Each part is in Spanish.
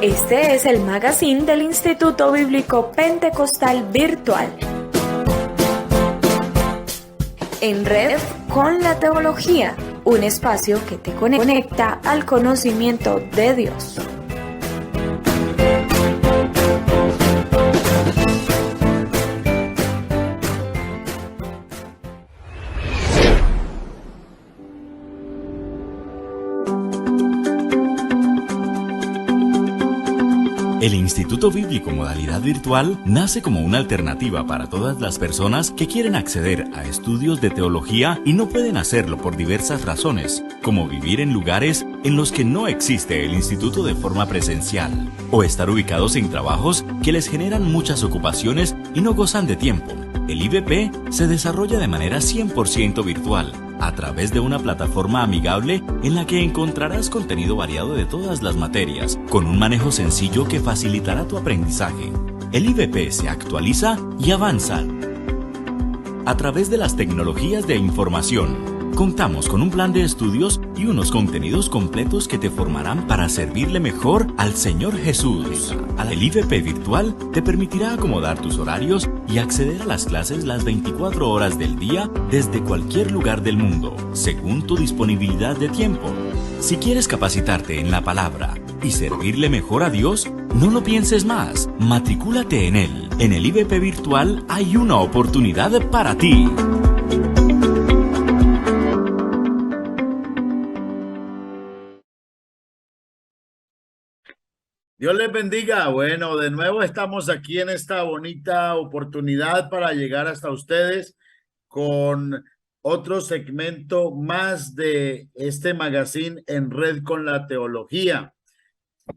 Este es el magazine del Instituto Bíblico Pentecostal Virtual. En red con la teología, un espacio que te conecta al conocimiento de Dios. El Instituto Bíblico Modalidad Virtual nace como una alternativa para todas las personas que quieren acceder a estudios de teología y no pueden hacerlo por diversas razones, como vivir en lugares en los que no existe el instituto de forma presencial, o estar ubicados en trabajos que les generan muchas ocupaciones y no gozan de tiempo. El IBP se desarrolla de manera 100% virtual, a través de una plataforma amigable en la que encontrarás contenido variado de todas las materias, con un manejo sencillo que facilitará tu aprendizaje. El IBP se actualiza y avanza a través de las tecnologías de información. Contamos con un plan de estudios y unos contenidos completos que te formarán para servirle mejor al Señor Jesús. El IBP virtual te permitirá acomodar tus horarios y acceder a las clases las 24 horas del día desde cualquier lugar del mundo, según tu disponibilidad de tiempo. Si quieres capacitarte en la palabra y servirle mejor a Dios, no lo pienses más. Matricúlate en él. En el IBP virtual hay una oportunidad para ti. Dios les bendiga. Bueno, de nuevo estamos aquí en esta bonita oportunidad para llegar hasta ustedes con otro segmento más de este magazine en red con la teología,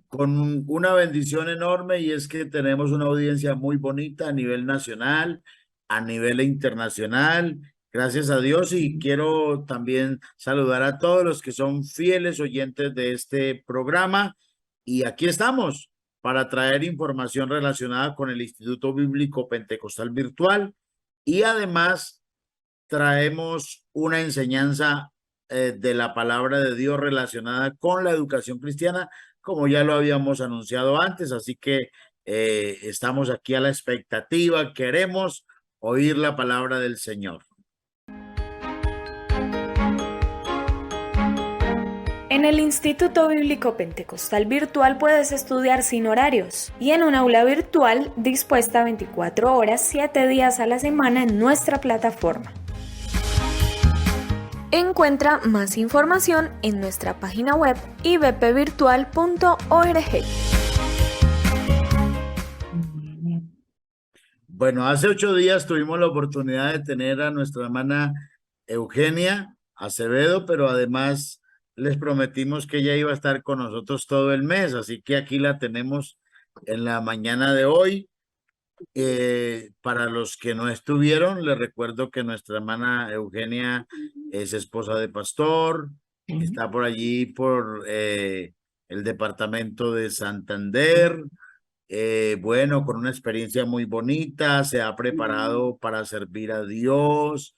con una bendición enorme, y es que tenemos una audiencia muy bonita a nivel nacional, a nivel internacional, gracias a Dios, y quiero también saludar a todos los que son fieles oyentes de este programa. Y aquí estamos para traer información relacionada con el Instituto Bíblico Pentecostal Virtual, y además traemos una enseñanza de la palabra de Dios relacionada con la educación cristiana, como ya lo habíamos anunciado antes. Así que estamos aquí a la expectativa, queremos oír la palabra del Señor. En el Instituto Bíblico Pentecostal Virtual puedes estudiar sin horarios y en un aula virtual dispuesta 24 horas, 7 días a la semana en nuestra plataforma. Encuentra más información en nuestra página web ibpvirtual.org. Bueno, hace 8 días tuvimos la oportunidad de tener a nuestra hermana Eugenia Acevedo, pero además les prometimos que ella iba a estar con nosotros todo el mes, así que aquí la tenemos en la mañana de hoy. Para los que no estuvieron, les recuerdo que nuestra hermana Eugenia es esposa de pastor, está por allí por el departamento de Santander. Bueno, con una experiencia muy bonita, se ha preparado para servir a Dios,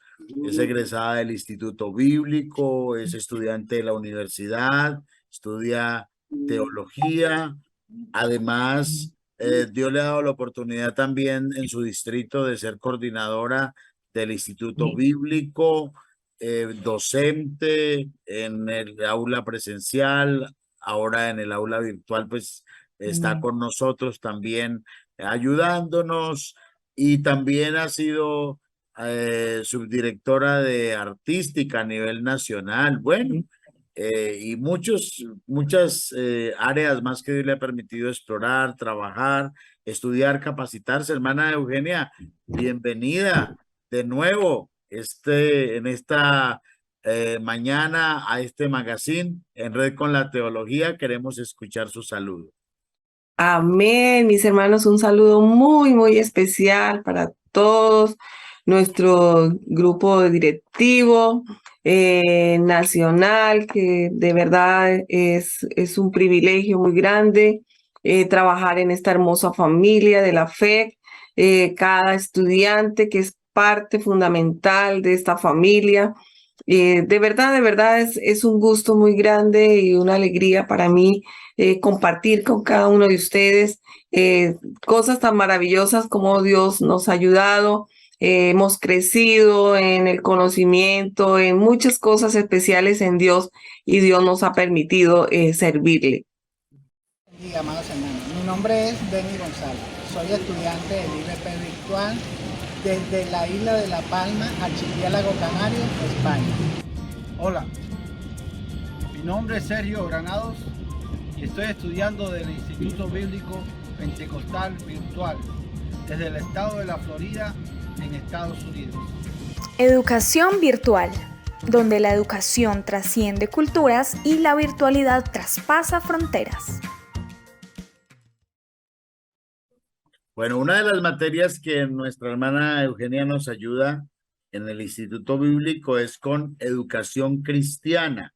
es egresada del Instituto Bíblico, es estudiante de la universidad, estudia teología. Además, Dios le ha dado la oportunidad también en su distrito de ser coordinadora del Instituto Bíblico, docente en el aula presencial, ahora en el aula virtual, pues está con nosotros también ayudándonos, y también ha sido subdirectora de artística a nivel nacional. Bueno, y muchas áreas más que Dios le ha permitido explorar, trabajar, estudiar, capacitarse. Hermana Eugenia, bienvenida de nuevo en esta mañana a este magazine en red con la teología. Queremos escuchar su saludo. Amén, mis hermanos, un saludo muy, muy especial para todos, nuestro grupo directivo nacional, que de verdad es un privilegio muy grande trabajar en esta hermosa familia de la fe. Cada estudiante que es parte fundamental de esta familia, De verdad es un gusto muy grande y una alegría para mí compartir con cada uno de ustedes cosas tan maravillosas como Dios nos ha ayudado. Hemos crecido en el conocimiento, en muchas cosas especiales en Dios y Dios nos ha permitido servirle. Sí, amados hermanos, mi nombre es Denny González, soy estudiante del IBP Virtual desde la isla de La Palma, archipiélago canario, España. Hola, mi nombre es Sergio Granados y estoy estudiando del Instituto Bíblico Pentecostal Virtual desde el estado de la Florida en Estados Unidos. Educación virtual, donde la educación trasciende culturas y la virtualidad traspasa fronteras. Bueno, una de las materias que nuestra hermana Eugenia nos ayuda en el Instituto Bíblico es con educación cristiana.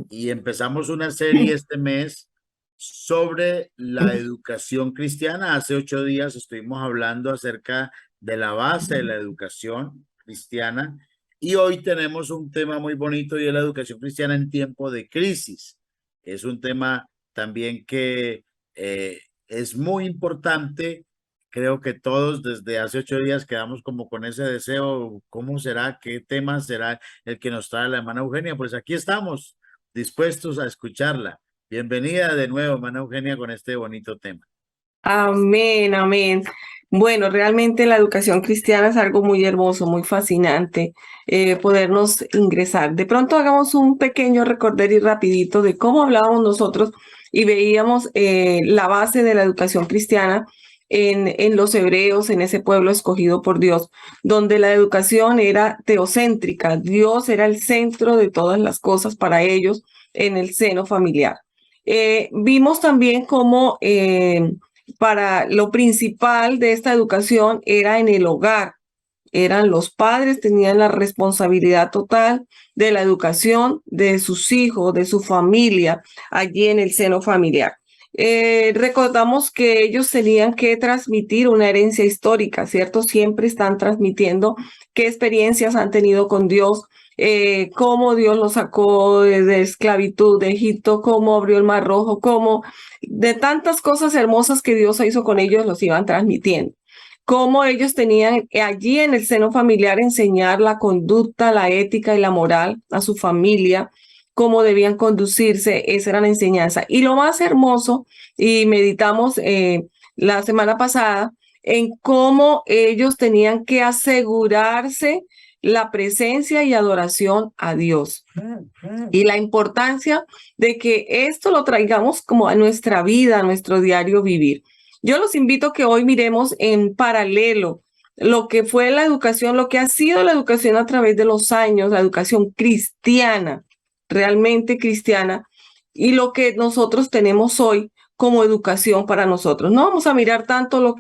Y empezamos una serie este mes sobre la educación cristiana. Hace 8 días estuvimos hablando acerca de la base de la educación cristiana. Y hoy tenemos un tema muy bonito y es la educación cristiana en tiempo de crisis. Es un tema también que es muy importante. Creo que todos desde hace 8 días quedamos como con ese deseo. ¿Cómo será? ¿Qué tema será el que nos trae la hermana Eugenia? Pues aquí estamos, dispuestos a escucharla. Bienvenida de nuevo, hermana Eugenia, con este bonito tema. Amén, amén. Bueno, realmente la educación cristiana es algo muy hermoso, muy fascinante, podernos ingresar. De pronto hagamos un pequeño recorderis rapidito de cómo hablábamos nosotros y veíamos la base de la educación cristiana en los hebreos, en ese pueblo escogido por Dios, donde la educación era teocéntrica. Dios era el centro de todas las cosas para ellos en el seno familiar. Vimos también cómo para lo principal de esta educación era en el hogar. Eran los padres, tenían la responsabilidad total de la educación de sus hijos, de su familia, allí en el seno familiar. Recordamos que ellos tenían que transmitir una herencia histórica, ¿cierto? Siempre están transmitiendo qué experiencias han tenido con Dios, cómo Dios los sacó de esclavitud de Egipto, cómo abrió el Mar Rojo, cómo de tantas cosas hermosas que Dios hizo con ellos los iban transmitiendo. Cómo ellos tenían allí en el seno familiar enseñar la conducta, la ética y la moral a su familia, cómo debían conducirse, esa era la enseñanza. Y lo más hermoso, y meditamos la semana pasada, en cómo ellos tenían que asegurarse la presencia y adoración a Dios. Y la importancia de que esto lo traigamos como a nuestra vida, a nuestro diario vivir. Yo los invito a que hoy miremos en paralelo lo que fue la educación, lo que ha sido la educación a través de los años, la educación cristiana, realmente cristiana, y lo que nosotros tenemos hoy como educación para nosotros. No vamos a mirar tanto lo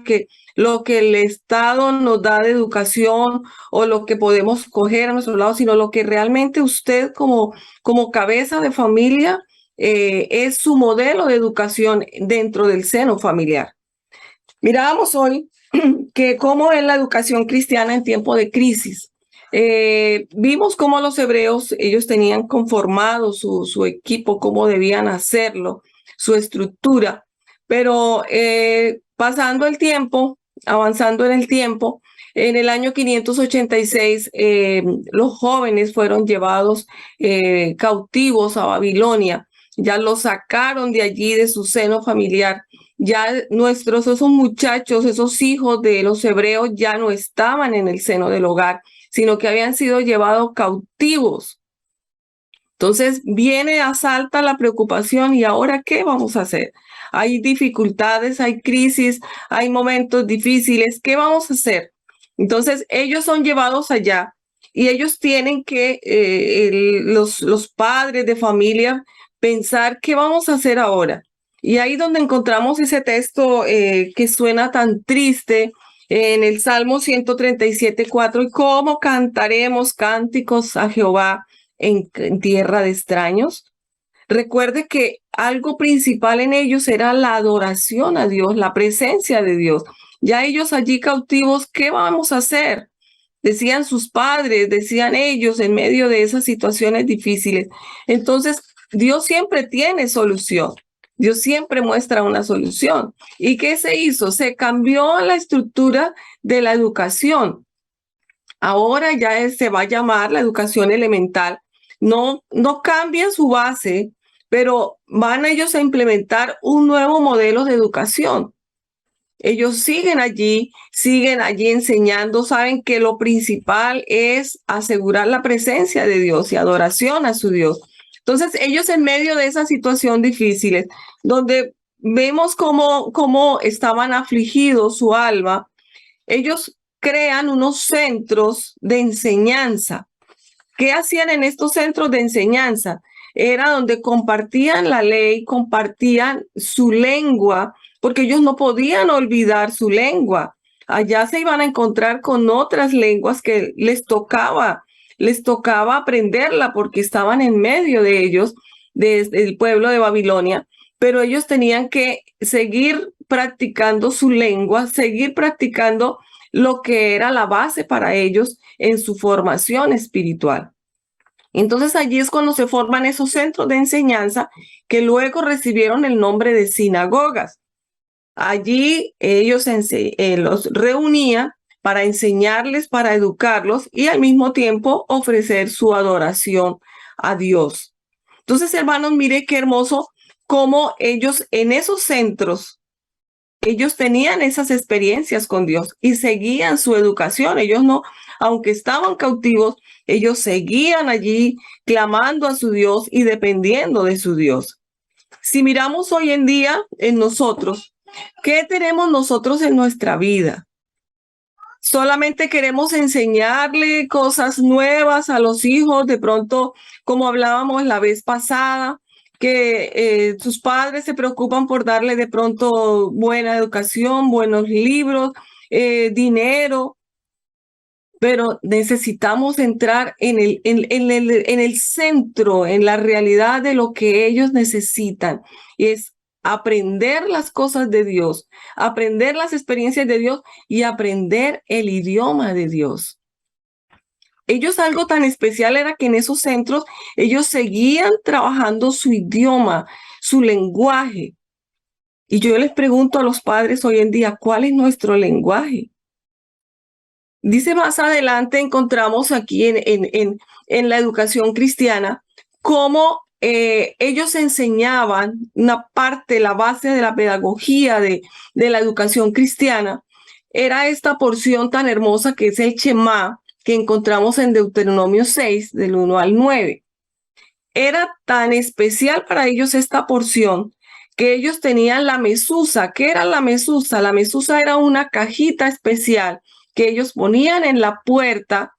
que el Estado nos da de educación o lo que podemos coger a nuestro lado, sino lo que realmente usted como cabeza de familia es su modelo de educación dentro del seno familiar. Mirábamos hoy que cómo es la educación cristiana en tiempo de crisis. Vimos cómo los hebreos, ellos tenían conformado su equipo, cómo debían hacerlo, su estructura, pero pasando el tiempo, avanzando en el tiempo, en el año 586, los jóvenes fueron llevados cautivos a Babilonia, ya los sacaron de allí, de su seno familiar. Ya esos muchachos, esos hijos de los hebreos ya no estaban en el seno del hogar, sino que habían sido llevados cautivos. Entonces asalta la preocupación y ahora ¿qué vamos a hacer? Hay dificultades, hay crisis, hay momentos difíciles, ¿qué vamos a hacer? Entonces ellos son llevados allá y ellos tienen que, los padres de familia, pensar ¿qué vamos a hacer ahora? Y ahí donde encontramos ese texto que suena tan triste en el Salmo 137:4, y cómo cantaremos cánticos a Jehová en tierra de extraños. Recuerde que algo principal en ellos era la adoración a Dios, la presencia de Dios. Ya ellos allí cautivos, ¿qué vamos a hacer? decían sus padres, decían ellos en medio de esas situaciones difíciles. Entonces, Dios siempre tiene solución. Dios siempre muestra una solución. ¿Y qué se hizo? Se cambió la estructura de la educación. Ahora ya se va a llamar la educación elemental. No cambia su base, pero van ellos a implementar un nuevo modelo de educación. Ellos siguen allí enseñando, saben que lo principal es asegurar la presencia de Dios y adoración a su Dios. Entonces, ellos en medio de esa situación difícil, donde vemos cómo estaban afligidos su alma, ellos crean unos centros de enseñanza. ¿Qué hacían en estos centros de enseñanza? Era donde compartían la ley, compartían su lengua, porque ellos no podían olvidar su lengua. Allá se iban a encontrar con otras lenguas que les tocaba aprenderla porque estaban en medio de ellos, desde el pueblo de Babilonia, pero ellos tenían que seguir practicando su lengua, seguir practicando lo que era la base para ellos en su formación espiritual. Entonces allí es cuando se forman esos centros de enseñanza que luego recibieron el nombre de sinagogas. Allí ellos los reunían para enseñarles, para educarlos y al mismo tiempo ofrecer su adoración a Dios. Entonces, hermanos, mire qué hermoso cómo ellos en esos centros, ellos tenían esas experiencias con Dios y seguían su educación. Ellos no, aunque estaban cautivos, ellos seguían allí clamando a su Dios y dependiendo de su Dios. Si miramos hoy en día en nosotros, ¿qué tenemos nosotros en nuestra vida? Solamente queremos enseñarle cosas nuevas a los hijos, de pronto, como hablábamos la vez pasada, que sus padres se preocupan por darle de pronto buena educación, buenos libros, dinero, pero necesitamos entrar en el centro, en la realidad de lo que ellos necesitan, y es aprender las cosas de Dios, aprender las experiencias de Dios y aprender el idioma de Dios. Ellos, algo tan especial era que en esos centros ellos seguían trabajando su idioma, su lenguaje. Y yo les pregunto a los padres hoy en día, ¿cuál es nuestro lenguaje? Dice más adelante, encontramos aquí en la educación cristiana, cómo ellos enseñaban una parte, la base de la pedagogía de la educación cristiana. Era esta porción tan hermosa que es el Shema, que encontramos en Deuteronomio 6, del 1 al 9. Era tan especial para ellos esta porción que ellos tenían la mesusa. ¿Qué era la mesusa? La mesusa era una cajita especial que ellos ponían en la puerta,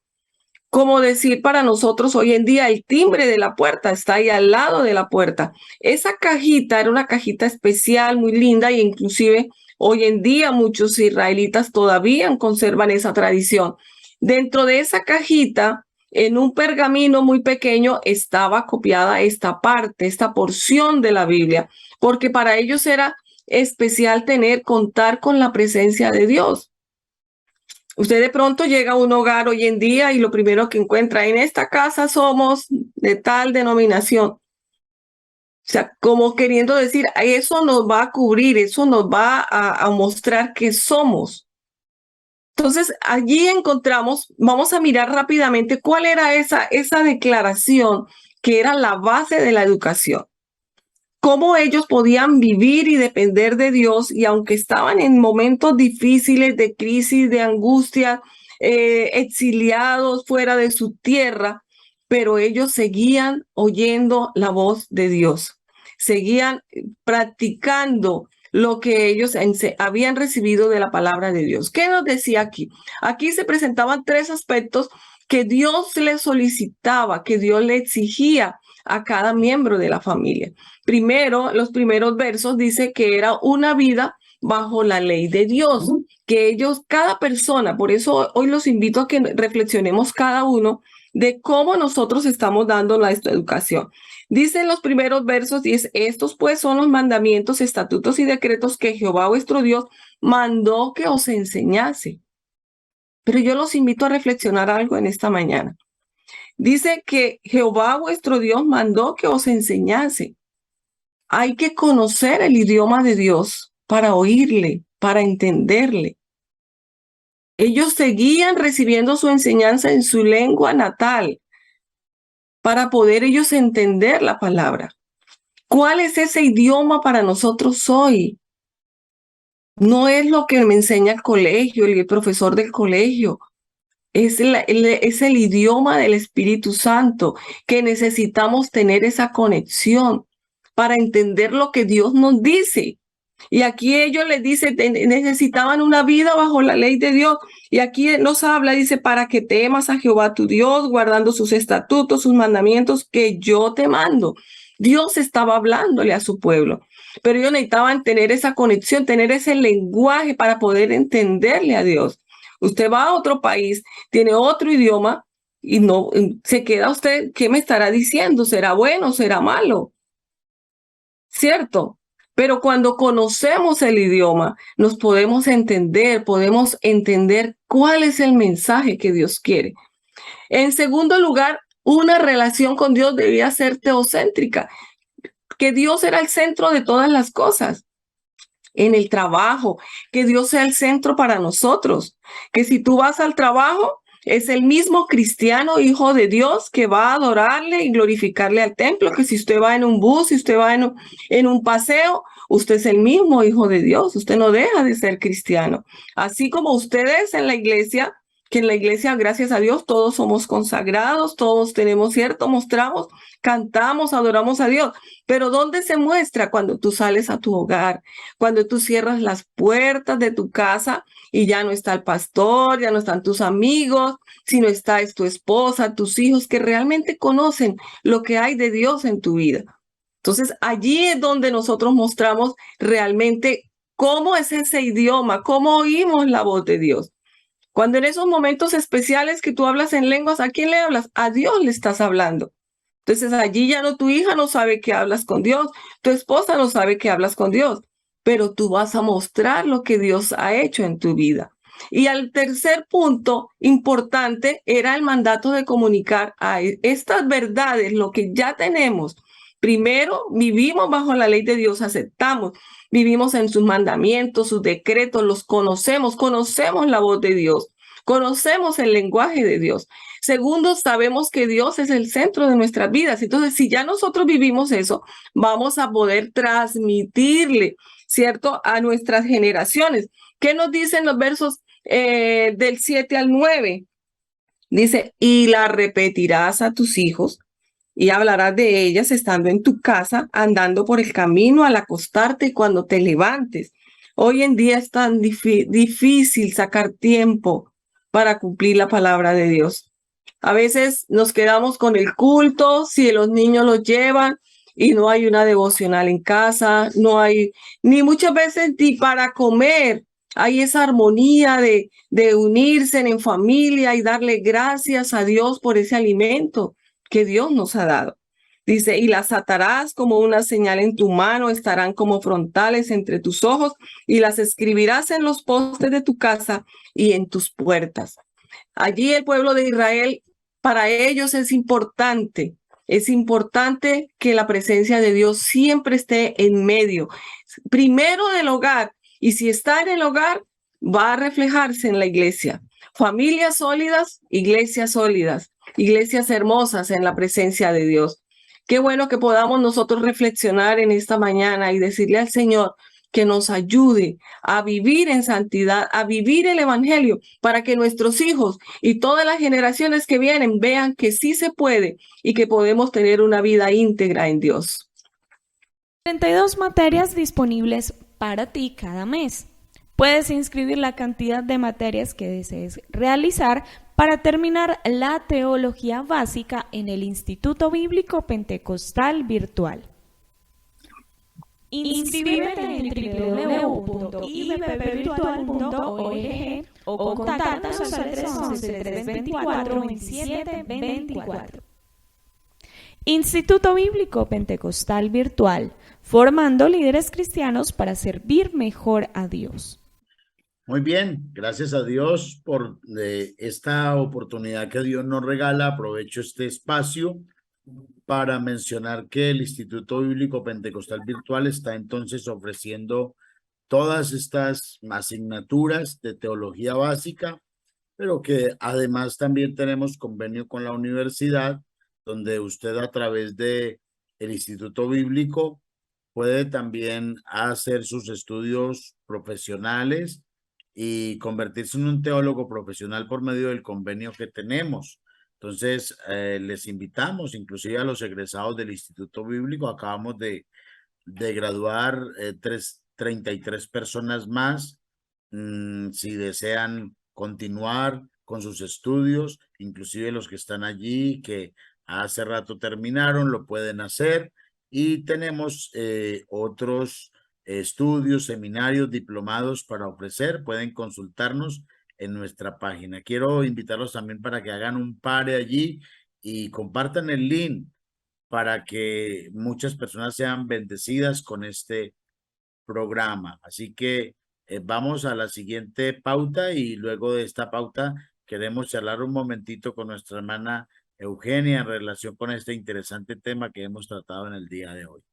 como decir para nosotros hoy en día el timbre de la puerta está ahí al lado de la puerta. Esa cajita era una cajita especial, muy linda, y inclusive hoy en día muchos israelitas todavía conservan esa tradición. Dentro de esa cajita, en un pergamino muy pequeño, estaba copiada esta parte, esta porción de la Biblia, porque para ellos era especial contar con la presencia de Dios. Usted de pronto llega a un hogar hoy en día y lo primero que encuentra, en esta casa somos de tal denominación. O sea, como queriendo decir, eso nos va a cubrir, eso nos va a mostrar que somos. Entonces, allí encontramos, vamos a mirar rápidamente cuál era esa declaración que era la base de la educación. Cómo ellos podían vivir y depender de Dios, y aunque estaban en momentos difíciles de crisis, de angustia, exiliados fuera de su tierra, pero ellos seguían oyendo la voz de Dios, seguían practicando lo que ellos habían recibido de la palabra de Dios. ¿Qué nos decía aquí? Aquí se presentaban tres aspectos que Dios le solicitaba, que Dios le exigía a cada miembro de la familia. Primero, los primeros versos dice que era una vida bajo la ley de Dios, que ellos, cada persona, por eso hoy los invito a que reflexionemos cada uno de cómo nosotros estamos dando nuestra educación. Dicen los primeros versos, estos pues son los mandamientos, estatutos y decretos que Jehová vuestro Dios mandó que os enseñase. Pero yo los invito a reflexionar algo en esta mañana. Dice que Jehová vuestro Dios mandó que os enseñase. Hay que conocer el idioma de Dios para oírle, para entenderle. Ellos seguían recibiendo su enseñanza en su lengua natal para poder ellos entender la palabra. ¿Cuál es ese idioma para nosotros hoy? No es lo que me enseña el colegio, el profesor del colegio. Es el idioma del Espíritu Santo, que necesitamos tener esa conexión para entender lo que Dios nos dice. Y aquí ellos les dicen, necesitaban una vida bajo la ley de Dios. Y aquí nos habla, dice, para que temas a Jehová tu Dios, guardando sus estatutos, sus mandamientos que yo te mando. Dios estaba hablándole a su pueblo, pero ellos necesitaban tener esa conexión, tener ese lenguaje para poder entenderle a Dios. Usted va a otro país, tiene otro idioma y no se queda usted, ¿qué me estará diciendo? ¿Será bueno? ¿Será malo? ¿Cierto? Pero cuando conocemos el idioma, nos podemos entender cuál es el mensaje que Dios quiere. En segundo lugar, una relación con Dios debía ser teocéntrica, que Dios era el centro de todas las cosas. En el trabajo, que Dios sea el centro para nosotros, que si tú vas al trabajo, es el mismo cristiano, hijo de Dios, que va a adorarle y glorificarle al templo, que si usted va en un bus, si usted va en un paseo, usted es el mismo hijo de Dios, usted no deja de ser cristiano. Así como ustedes en la iglesia, que en la iglesia, gracias a Dios, todos somos consagrados, todos tenemos mostramos, cantamos, adoramos a Dios. Pero ¿dónde se muestra? Cuando tú sales a tu hogar, cuando tú cierras las puertas de tu casa y ya no está el pastor, ya no están tus amigos, sino está tu esposa, tus hijos, que realmente conocen lo que hay de Dios en tu vida. Entonces, allí es donde nosotros mostramos realmente cómo es ese idioma, cómo oímos la voz de Dios. Cuando en esos momentos especiales que tú hablas en lenguas, ¿a quién le hablas? A Dios le estás hablando. Entonces allí ya no, tu hija no sabe que hablas con Dios, tu esposa no sabe que hablas con Dios, pero tú vas a mostrar lo que Dios ha hecho en tu vida. Y al tercer punto importante era el mandato de comunicar a estas verdades, lo que ya tenemos. Primero, vivimos bajo la ley de Dios, aceptamos, vivimos en sus mandamientos, sus decretos, los conocemos la voz de Dios, conocemos el lenguaje de Dios. Segundo, sabemos que Dios es el centro de nuestras vidas. Entonces, si ya nosotros vivimos eso, vamos a poder transmitirle, ¿cierto?, a nuestras generaciones. ¿Qué nos dicen los versos del 7 al 9? Dice, y la repetirás a tus hijos y hablarás de ellas estando en tu casa, andando por el camino, al acostarte y cuando te levantes. Hoy en día es tan difícil sacar tiempo para cumplir la palabra de Dios. A veces nos quedamos con el culto, si los niños los llevan y no hay una devocional en casa, no hay, ni muchas veces ni para comer. Hay esa armonía de unirse en familia y darle gracias a Dios por ese alimento que Dios nos ha dado. Dice, y las atarás como una señal en tu mano, estarán como frontales entre tus ojos y las escribirás en los postes de tu casa y en tus puertas. Allí el pueblo de Israel, para ellos es importante que la presencia de Dios siempre esté en medio, primero del hogar, y si está en el hogar, va a reflejarse en la iglesia. Familias sólidas, iglesias hermosas en la presencia de Dios. Qué bueno que podamos nosotros reflexionar en esta mañana y decirle al Señor que nos ayude a vivir en santidad, a vivir el evangelio, para que nuestros hijos y todas las generaciones que vienen vean que sí se puede y que podemos tener una vida íntegra en Dios. 32 materias disponibles para ti cada mes. Puedes inscribir la cantidad de materias que desees realizar para terminar la teología básica en el Instituto Bíblico Pentecostal Virtual. Inscríbete en www.ibpvirtual.org o contáctanos al 311-324-2724. Instituto Bíblico Pentecostal Virtual, formando líderes cristianos para servir mejor a Dios. Muy bien, gracias a Dios por esta oportunidad que Dios nos regala. Aprovecho este espacio para mencionar que el Instituto Bíblico Pentecostal Virtual está entonces ofreciendo todas estas asignaturas de teología básica, pero que además también tenemos convenio con la universidad, donde usted a través de el Instituto Bíblico puede también hacer sus estudios profesionales y convertirse en un teólogo profesional por medio del convenio que tenemos. Entonces, les invitamos, inclusive a los egresados del Instituto Bíblico. Acabamos de graduar 33 personas más. Si desean continuar con sus estudios, inclusive los que están allí, que hace rato terminaron, lo pueden hacer. Y tenemos otros estudios, seminarios, diplomados para ofrecer. Pueden consultarnos en nuestra página. Quiero invitarlos también para que hagan un pare allí y compartan el link para que muchas personas sean bendecidas con este programa. Así que vamos a la siguiente pauta y luego de esta pauta queremos charlar un momentito con nuestra hermana Eugenia en relación con este interesante tema que hemos tratado en el día de hoy.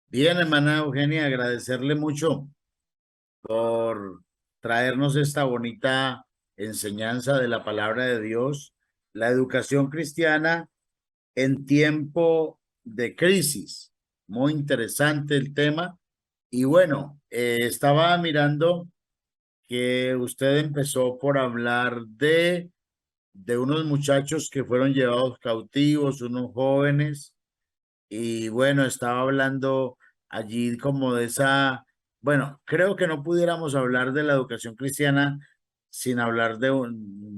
Bien, hermana Eugenia, agradecerle mucho por traernos esta bonita enseñanza de la palabra de Dios, la educación cristiana en tiempo de crisis. Muy interesante el tema. Y bueno, estaba mirando que usted empezó por hablar de unos muchachos que fueron llevados cautivos, unos jóvenes. Y bueno, estaba hablando allí como de esa, bueno, creo que no pudiéramos hablar de la educación cristiana sin hablar de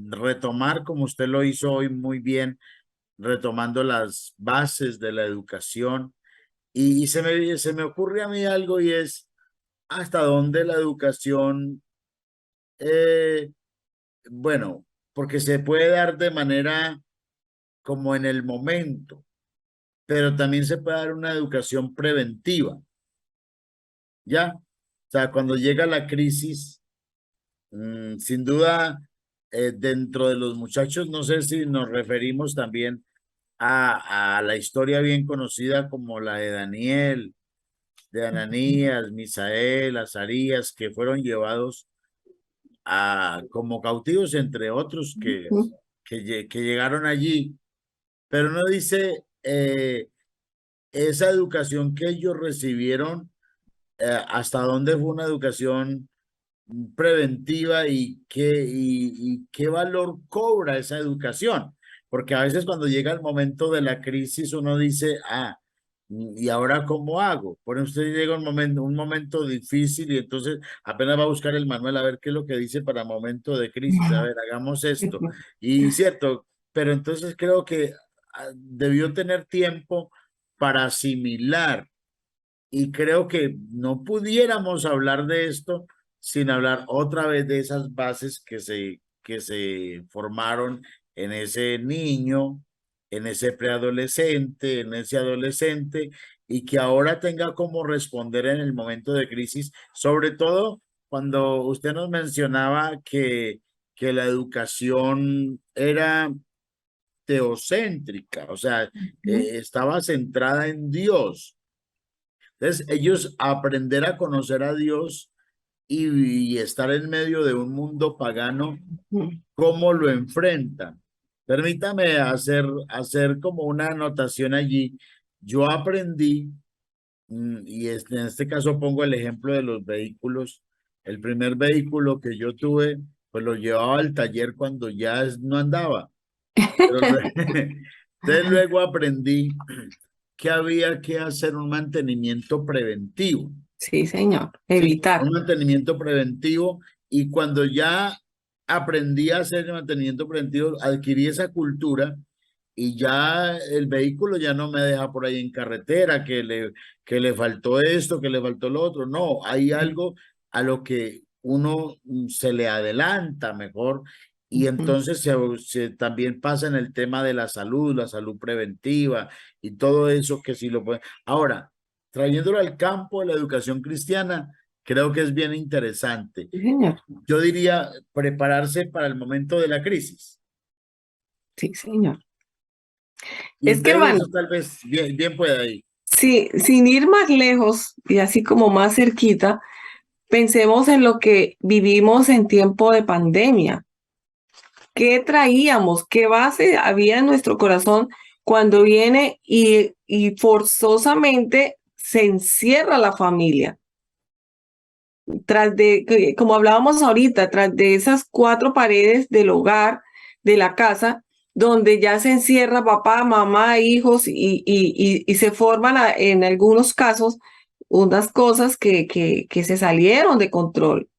retomar, como usted lo hizo hoy muy bien, retomando las bases de la educación. Y se me ocurre a mí algo y es hasta dónde la educación, eh, bueno, porque se puede dar de manera como en el momento, pero también se puede dar una educación preventiva, ¿ya? O sea, cuando llega la crisis, sin duda, dentro de los muchachos, no sé si nos referimos también a la historia bien conocida como la de Daniel, de Ananías, Misael, Azarías, que fueron llevados como cautivos, entre otros que llegaron allí, pero no dice esa educación que ellos recibieron, hasta dónde fue una educación preventiva y qué valor cobra esa educación. Porque a veces cuando llega el momento de la crisis uno dice, ¿y ahora cómo hago? Por ejemplo, usted llega un momento difícil y entonces apenas va a buscar el manual a ver qué es lo que dice para momento de crisis. A ver, hagamos esto. Y cierto, pero entonces creo que debió tener tiempo para asimilar, y creo que no pudiéramos hablar de esto sin hablar otra vez de esas bases que se formaron en ese niño, en ese preadolescente, en ese adolescente, y que ahora tenga cómo responder en el momento de crisis, sobre todo cuando usted nos mencionaba que la educación era teocéntrica, o sea, estaba centrada en Dios. Entonces, ellos aprender a conocer a Dios y estar en medio de un mundo pagano, ¿cómo lo enfrentan? Permítame hacer como una anotación allí. Yo aprendí, y en este caso pongo el ejemplo de los vehículos. El primer vehículo que yo tuve, pues lo llevaba al taller cuando ya no andaba. Pero entonces luego aprendí que había que hacer un mantenimiento preventivo. Sí, señor. Sí, Evitar. un mantenimiento preventivo. Y cuando ya aprendí a hacer el mantenimiento preventivo, adquirí esa cultura y ya el vehículo ya no me deja por ahí en carretera, que le faltó esto, que le faltó lo otro. No, hay algo a lo que uno se le adelanta mejor y Ujú. entonces también pasa en el tema de la salud preventiva y todo eso que sí lo puede. Ahora, trayéndolo al campo de la educación cristiana, creo que es bien interesante. Sí, señor. Yo diría prepararse para el momento de la crisis. Sí, señor. Y Es que, entonces hermano, eso tal vez bien puede ahí. sí, sin ir más lejos y así como más cerquita, pensemos en lo que vivimos en tiempo de pandemia. ¿Qué traíamos? ¿Qué base había en nuestro corazón cuando viene y forzosamente se encierra la familia? Tras de, como hablábamos ahorita, tras de esas cuatro paredes del hogar, de la casa, donde ya se encierra papá, mamá, hijos y se forman en algunos casos unas cosas que se salieron de control.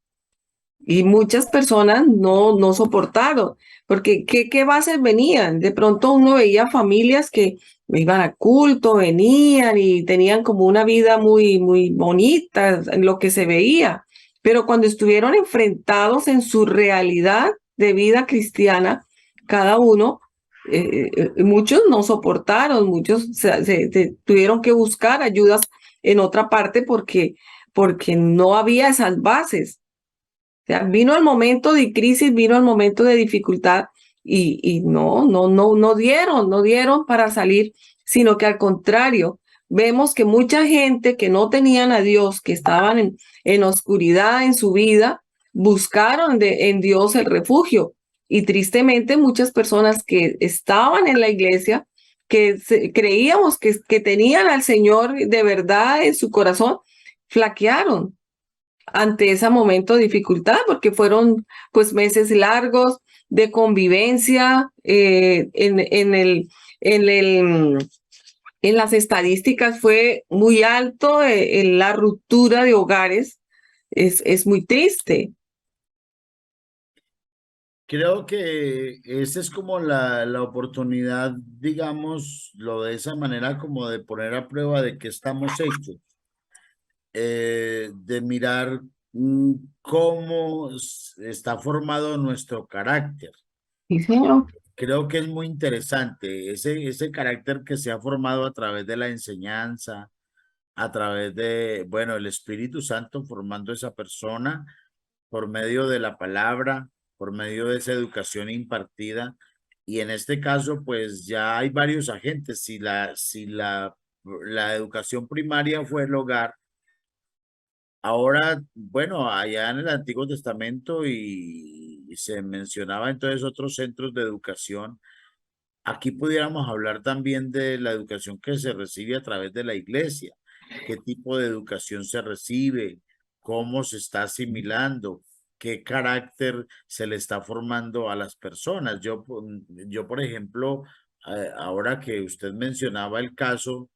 Y muchas personas no soportaron, porque ¿qué bases venían? De pronto uno veía familias que iban a culto, venían y tenían como una vida muy bonita, en lo que se veía, pero cuando estuvieron enfrentados en su realidad de vida cristiana, cada uno, muchos no soportaron, muchos tuvieron que buscar ayudas en otra parte porque no había esas bases. O sea, vino el momento de crisis, vino el momento de dificultad y no dieron para salir, sino que al contrario, vemos que mucha gente que no tenían a Dios, que estaban en oscuridad en su vida, buscaron en Dios el refugio. Y tristemente muchas personas que estaban en la iglesia, que creíamos que tenían al Señor de verdad en su corazón, flaquearon ante ese momento de dificultad, porque fueron pues meses largos de convivencia en el, en las estadísticas fue muy alto, en la ruptura de hogares es muy triste. Creo que esa es como la oportunidad, digamos, lo de esa manera como de poner a prueba de qué estamos hechos, de mirar cómo está formado nuestro carácter. Sí, señor. Creo que es muy interesante ese carácter que se ha formado a través de la enseñanza, a través de, bueno, el Espíritu Santo formando esa persona por medio de la palabra, por medio de esa educación impartida. Y en este caso, pues ya hay varios agentes. Si la educación primaria fue el hogar, ahora, bueno, allá en el Antiguo Testamento y se mencionaba entonces otros centros de educación. Aquí pudiéramos hablar también de la educación que se recibe a través de la iglesia, qué tipo de educación se recibe, cómo se está asimilando, qué carácter se le está formando a las personas. Yo por ejemplo, ahora que usted mencionaba el caso,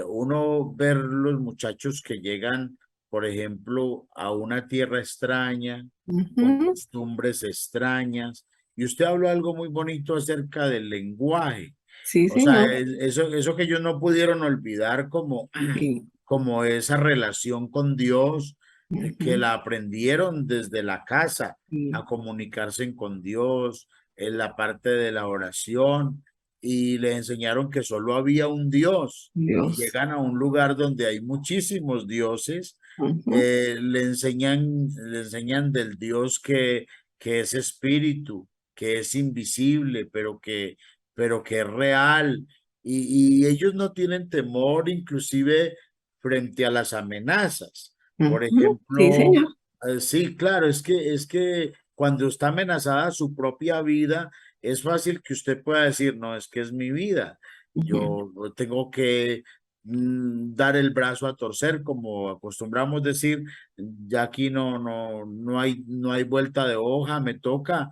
uno ver los muchachos que llegan, por ejemplo, a una tierra extraña, con Ujú. costumbres extrañas, y usted habló algo muy bonito acerca del lenguaje. Sí, O sea, señor. eso que ellos no pudieron olvidar como, Sí. como esa relación con Dios, que Ujú. la aprendieron desde la casa Sí. a comunicarse con Dios, en la parte de la oración, y le enseñaron que solo había un Dios. Y Dios. llegan a un lugar donde hay muchísimos dioses, Ujú. le enseñan del Dios que es espíritu, que es invisible, pero que es real. Y ellos no tienen temor inclusive frente a las amenazas. Por Ujú. Sí, ejemplo, señor. sí, claro, es que cuando está amenazada su propia vida, es fácil que usted pueda decir, no, es que es mi vida. Ujú. Yo tengo que dar el brazo a torcer, como acostumbramos decir, ya aquí no hay vuelta de hoja, me toca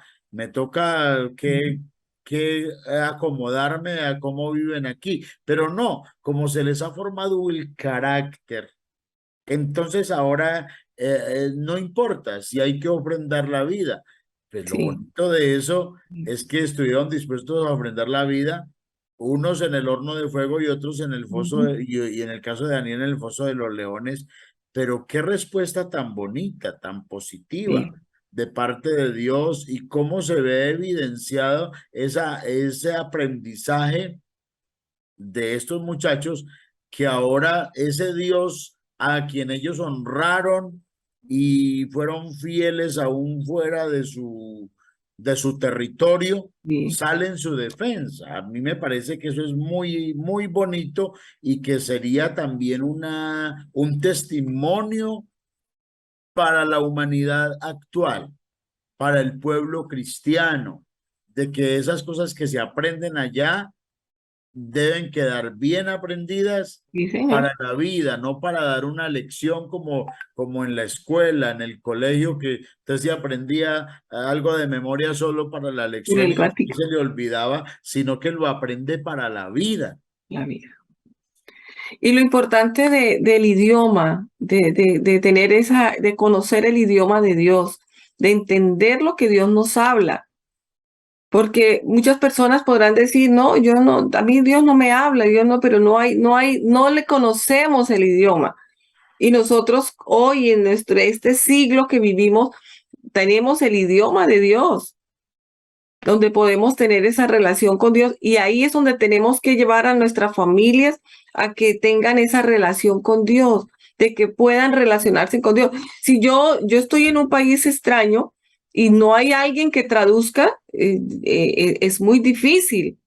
que acomodarme a cómo viven aquí, pero no, como se les ha formado el carácter Entonces ahora no importa si hay que ofrendar la vida. Pues lo Sí, bonito de eso es que estuvieron dispuestos a ofrendar la vida, unos en el horno de fuego y otros en el foso, ujú, y en el caso de Daniel en el foso de los leones. Pero qué respuesta tan bonita, tan positiva sí, de parte de Dios, y cómo se ve evidenciado ese aprendizaje de estos muchachos, que ahora ese Dios a quien ellos honraron y fueron fieles aún fuera de su territorio, sí. sale en su defensa. A mí me parece que eso es muy, muy bonito, y que sería también un testimonio para la humanidad actual, para el pueblo cristiano, de que esas cosas que se aprenden allá deben quedar bien aprendidas Sí, señor. para la vida, no para dar una lección como en la escuela, en el colegio, que usted se aprendía algo de memoria solo para la Por lección el y después ratico, se le olvidaba, sino que lo aprende para la vida. la vida. Y lo importante del idioma, de tener esa, de conocer el idioma de Dios, de entender lo que Dios nos habla. Porque muchas personas podrán decir, no, yo no, a mí Dios no me habla, yo no, pero no le conocemos el idioma. Y nosotros hoy en este siglo que vivimos, tenemos el idioma de Dios, donde podemos tener esa relación con Dios. Y ahí es donde tenemos que llevar a nuestras familias a que tengan esa relación con Dios, de que puedan relacionarse con Dios. Si yo estoy en un país extraño y no hay alguien que traduzca, es muy difícil.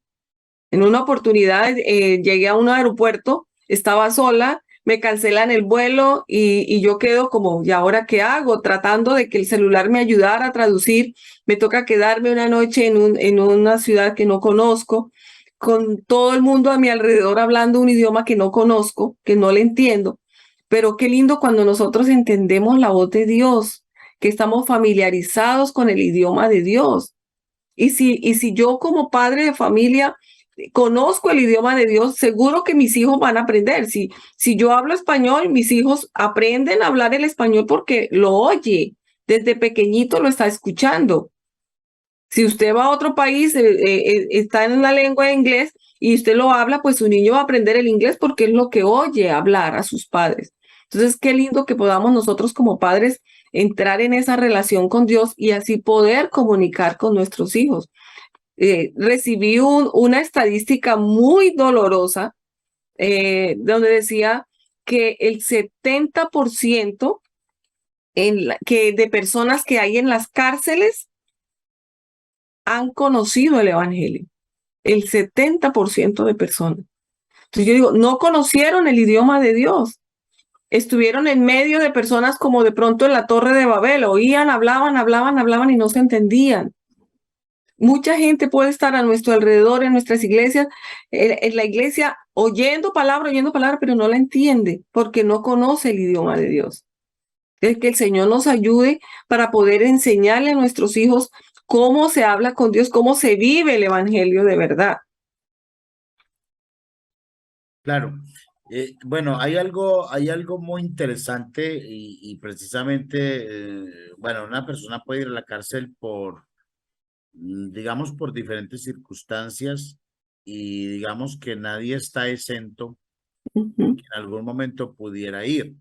En una oportunidad llegué a un aeropuerto, estaba sola, me cancelan el vuelo y yo quedo como, ¿y ahora qué hago? Tratando de que el celular me ayudara a traducir. Me toca quedarme una noche en una ciudad que no conozco, con todo el mundo a mi alrededor hablando un idioma que no conozco, que no le entiendo. Pero qué lindo cuando nosotros entendemos la voz de Dios, que estamos familiarizados con el idioma de Dios. Y si yo como padre de familia conozco el idioma de Dios, seguro que mis hijos van a aprender. Si yo hablo español, mis hijos aprenden a hablar el español porque lo oye, desde pequeñito lo está escuchando. Si usted va a otro país, está en la lengua de inglés y usted lo habla, pues su niño va a aprender el inglés porque es lo que oye hablar a sus padres. Entonces, qué lindo que podamos nosotros como padres entrar en esa relación con Dios y así poder comunicar con nuestros hijos. Recibí una estadística muy dolorosa donde decía que el 70% de personas que hay en las cárceles han conocido el Evangelio. El 70% de personas. Entonces yo digo, no conocieron el idioma de Dios. Estuvieron en medio de personas como de pronto en la Torre de Babel, oían, hablaban y no se entendían. Mucha gente puede estar a nuestro alrededor en nuestras iglesias, en la iglesia, oyendo palabra, pero no la entiende porque no conoce el idioma de Dios. Es que el Señor nos ayude para poder enseñarle a nuestros hijos cómo se habla con Dios, cómo se vive el evangelio de verdad. Claro. Bueno, hay algo muy interesante, y precisamente, bueno, una persona puede ir a la cárcel digamos, por diferentes circunstancias, y digamos que nadie está exento de Ujú, que en algún momento pudiera ir.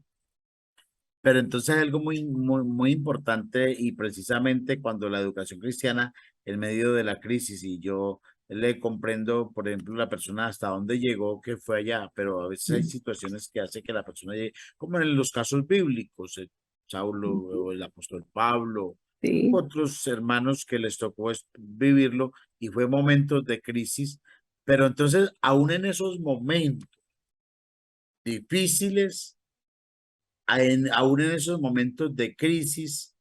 Pero entonces algo muy, muy, muy importante, y precisamente cuando la educación cristiana en medio de la crisis, y yo le comprendo, por ejemplo, la persona hasta dónde llegó, que fue allá, pero a veces hay situaciones que hace que la persona llegue, como en los casos bíblicos, Saulo ujú. o el apóstol Pablo, Sí, otros hermanos que les tocó vivirlo, y fue momentos de crisis. Pero entonces, aún en esos momentos difíciles, aún en esos momentos de crisis,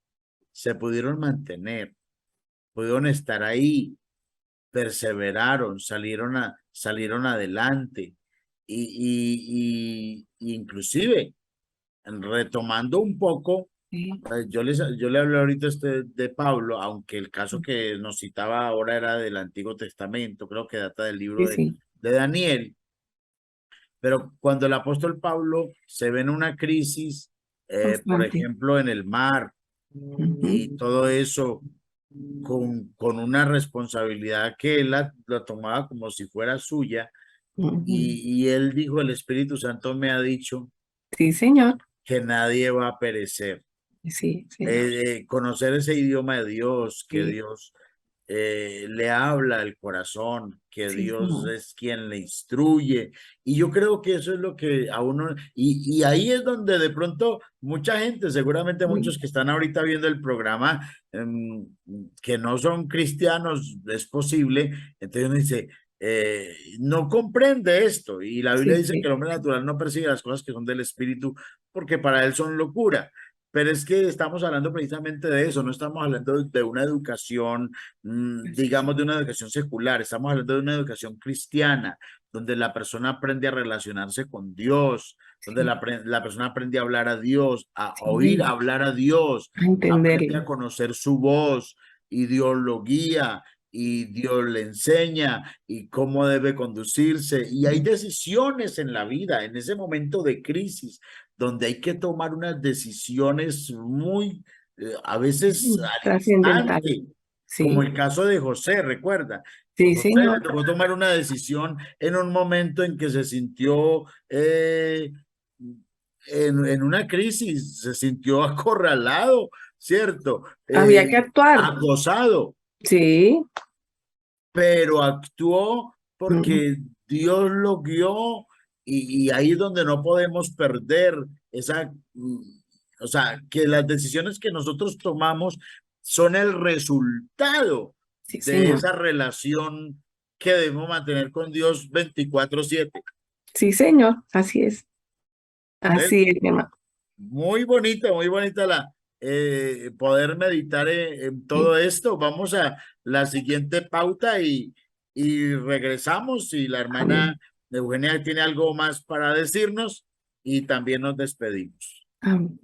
se pudieron mantener, pudieron estar ahí, perseveraron, salieron adelante, y inclusive, retomando un poco, sí, yo le hablé ahorita de Pablo, aunque el caso que nos citaba ahora era del Antiguo Testamento, creo que data del libro sí, sí. de Daniel. Pero cuando el apóstol Pablo se ve en una crisis, por Constante. ejemplo, en el mar y Ujú. todo eso, con una responsabilidad que él la tomaba como si fuera suya, Ujú. y él dijo, el Espíritu Santo me ha dicho Sí, señor. que nadie va a perecer. Sí, señor. Conocer ese idioma de Dios, que Sí, Dios le habla al corazón, que sí, Dios señor. es quien le instruye. Y yo creo que eso es lo que a uno, y ahí es donde de pronto mucha gente, seguramente Sí, muchos que están ahorita viendo el programa, que no son cristianos, es posible, entonces uno dice, no comprende esto. Y la Biblia sí, dice que el sí. hombre natural no percibe las cosas que son del Espíritu porque para él son locura. Pero es que estamos hablando precisamente de eso, no estamos hablando de una educación, Así es. digamos, de una educación secular, estamos hablando de una educación cristiana, donde la persona aprende a relacionarse con Dios, donde Sí, la persona aprende a hablar a Dios, a oír sí. hablar a Dios, A aprende entenderlo. a conocer su voz y Dios lo guía y Dios le enseña y cómo debe conducirse. Y hay decisiones en la vida, en ese momento de crisis donde hay que tomar unas decisiones muy, a veces al Trascendental. instante, como Sí, el caso de José, recuerda. sí, José le señor. tocó tomar una decisión en un momento en que se sintió en una crisis, se sintió acorralado, ¿cierto? Había que actuar. Acosado, Sí. pero actuó Mm. porque Dios lo guió y ahí es donde no podemos perder esa, o sea, que las decisiones que nosotros tomamos son el resultado Sí, de señor. esa relación que debemos mantener con Dios 24/7. Sí, señor. Así es. ¿Ves? Así es, hermano. Muy bonita la poder meditar en Sí. todo esto. Vamos a la siguiente pauta y regresamos. Si la Amén. hermana Eugenia tiene algo más para decirnos y también nos despedimos. Amén.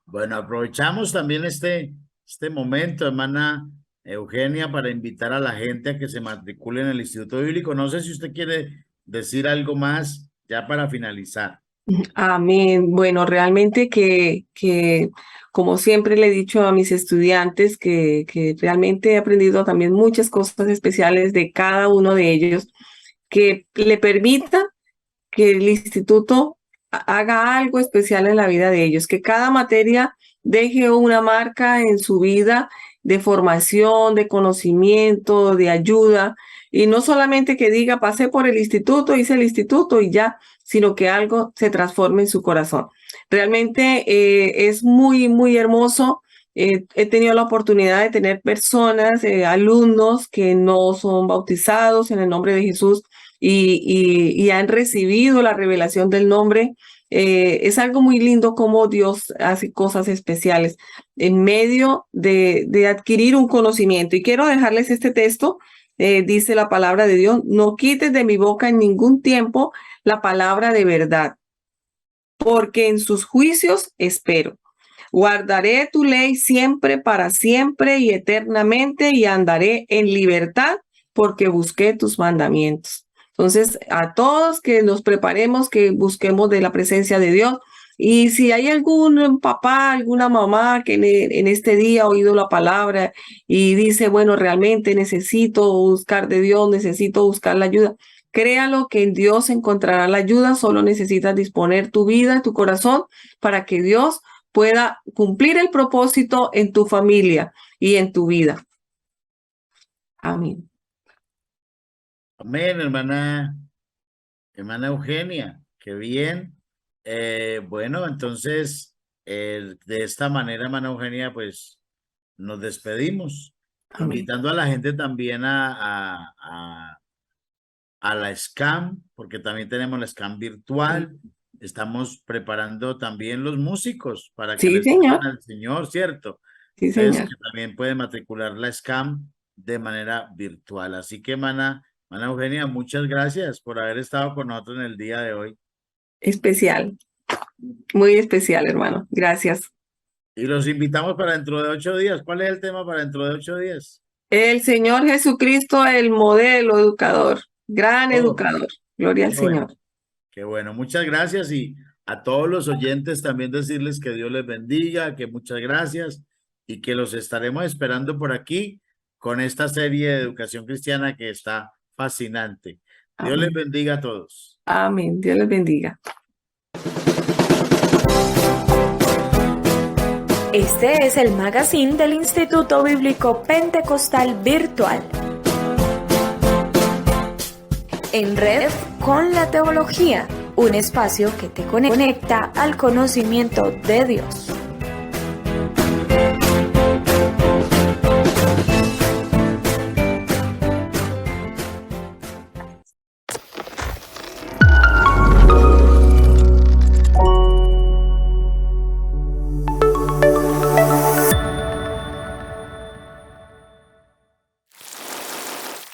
Bueno, aprovechamos también este momento, hermana Eugenia, para invitar a la gente a que se matricule en el Instituto Bíblico. No sé si usted quiere decir algo más ya para finalizar. Amén. Bueno, realmente que como siempre le he dicho a mis estudiantes, que realmente he aprendido también muchas cosas especiales de cada uno de ellos, que le permita que el instituto haga algo especial en la vida de ellos, que cada materia deje una marca en su vida de formación, de conocimiento, de ayuda, y no solamente que diga, pasé por el instituto, hice el instituto y ya, sino que algo se transforme en su corazón. Realmente es muy, muy hermoso. He tenido la oportunidad de tener personas, alumnos que no son bautizados en el nombre de Jesús y han recibido la revelación del nombre. Es algo muy lindo cómo Dios hace cosas especiales en medio de adquirir un conocimiento. Y quiero dejarles este texto. Dice la palabra de Dios: no quites de mi boca en ningún tiempo la palabra de verdad, porque en sus juicios espero. Guardaré tu ley siempre, para siempre y eternamente, y andaré en libertad porque busqué tus mandamientos. Entonces, a todos que nos preparemos, que busquemos de la presencia de Dios. Y si hay algún papá, alguna mamá que en este día ha oído la palabra y dice, bueno, realmente necesito buscar de Dios, necesito buscar la ayuda, créalo que en Dios encontrará la ayuda. Solo necesitas disponer tu vida, tu corazón, para que Dios pueda cumplir el propósito en tu familia y en tu vida. Amén. Amén, hermana Eugenia, qué bien. Bueno, entonces, de esta manera, hermana Eugenia, pues nos despedimos, Amén. invitando a la gente también a la SCAM, porque también tenemos la SCAM virtual. Estamos preparando también los músicos para que Sí, les señor. sirvan al Señor, ¿cierto? Sí, Entonces, señor. que también pueden matricular la SCAM de manera virtual. Así que, hermana Eugenia, muchas gracias por haber estado con nosotros en el día de hoy. Especial. Muy especial, hermano. Gracias. Y los invitamos para dentro de 8 días. ¿Cuál es el tema para dentro de 8 días? El Señor Jesucristo, el modelo educador, gran educador. Gloria al Qué bueno. Señor. Qué bueno, muchas gracias, y a todos los oyentes también decirles que Dios les bendiga, que muchas gracias y que los estaremos esperando por aquí con esta serie de educación cristiana que está fascinante. Dios les Amén. bendiga a todos. Amén. Dios les bendiga. Este es el magazine del Instituto Bíblico Pentecostal Virtual. En red con la teología, un espacio que te conecta al conocimiento de Dios.